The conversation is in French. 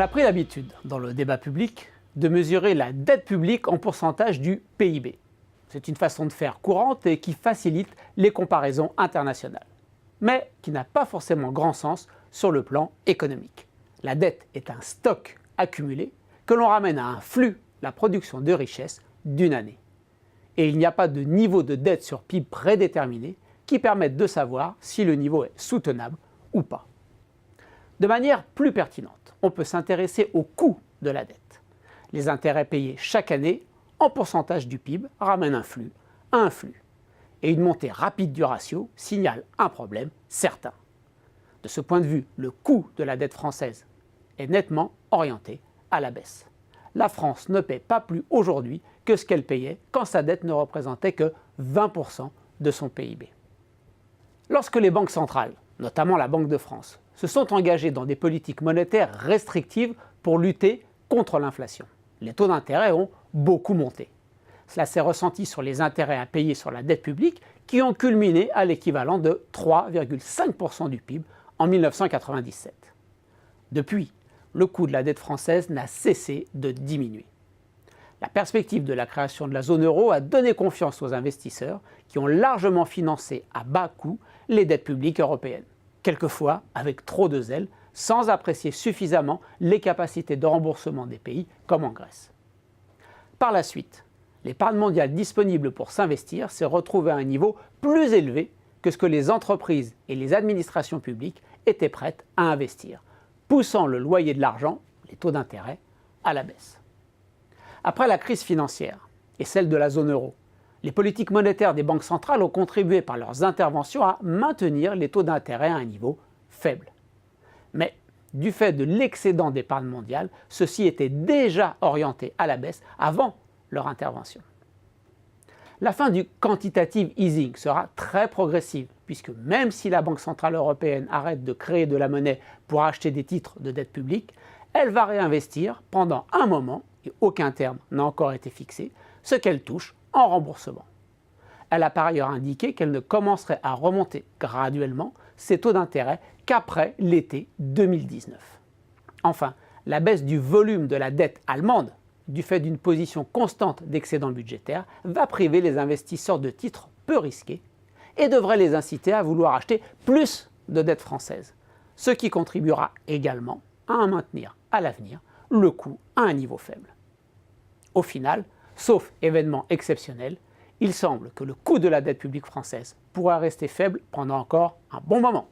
a pris l'habitude, dans le débat public, de mesurer la dette publique en pourcentage du PIB. C'est une façon de faire courante et qui facilite les comparaisons internationales, mais qui n'a pas forcément grand sens sur le plan économique. La dette est un stock accumulé que l'on ramène à un flux, la production de richesses, d'une année. Et il n'y a pas de niveau de dette sur PIB prédéterminé qui permette de savoir si le niveau est soutenable ou pas. De manière plus pertinente, on peut s'intéresser au coût de la dette. Les intérêts payés chaque année en pourcentage du PIB ramènent un flux à un flux. Et une montée rapide du ratio signale un problème certain. De ce point de vue, le coût de la dette française est nettement orienté à la baisse. La France ne paie pas plus aujourd'hui que ce qu'elle payait quand sa dette ne représentait que 20% de son PIB. Lorsque les banques centrales, notamment la Banque de France, se sont engagées dans des politiques monétaires restrictives pour lutter contre l'inflation, les taux d'intérêt ont beaucoup monté. Cela s'est ressenti sur les intérêts à payer sur la dette publique qui ont culminé à l'équivalent de 3,5% du PIB en 1997. Depuis, le coût de la dette française n'a cessé de diminuer. La perspective de la création de la zone euro a donné confiance aux investisseurs qui ont largement financé à bas coût les dettes publiques européennes, quelquefois avec trop de zèle, sans apprécier suffisamment les capacités de remboursement des pays comme en Grèce. Par la suite, l'épargne mondiale disponible pour s'investir s'est retrouvée à un niveau plus élevé que ce que les entreprises et les administrations publiques étaient prêtes à investir, poussant le loyer de l'argent, les taux d'intérêt, à la baisse. Après la crise financière et celle de la zone euro, les politiques monétaires des banques centrales ont contribué par leurs interventions à maintenir les taux d'intérêt à un niveau faible. Mais du fait de l'excédent d'épargne mondiale, ceux-ci étaient déjà orientés à la baisse avant leur intervention. La fin du quantitative easing sera très progressive, puisque même si la Banque centrale européenne arrête de créer de la monnaie pour acheter des titres de dette publique, elle va réinvestir pendant un moment, et aucun terme n'a encore été fixé, ce qu'elle touche en remboursement. Elle a par ailleurs indiqué qu'elle ne commencerait à remonter graduellement ses taux d'intérêt qu'après l'été 2019. Enfin, la baisse du volume de la dette allemande, du fait d'une position constante d'excédent budgétaire, va priver les investisseurs de titres peu risqués et devrait les inciter à vouloir acheter plus de dettes françaises, ce qui contribuera également à maintenir à l'avenir le coût à un niveau faible. Au final, sauf événement exceptionnel, il semble que le coût de la dette publique française pourra rester faible pendant encore un bon moment.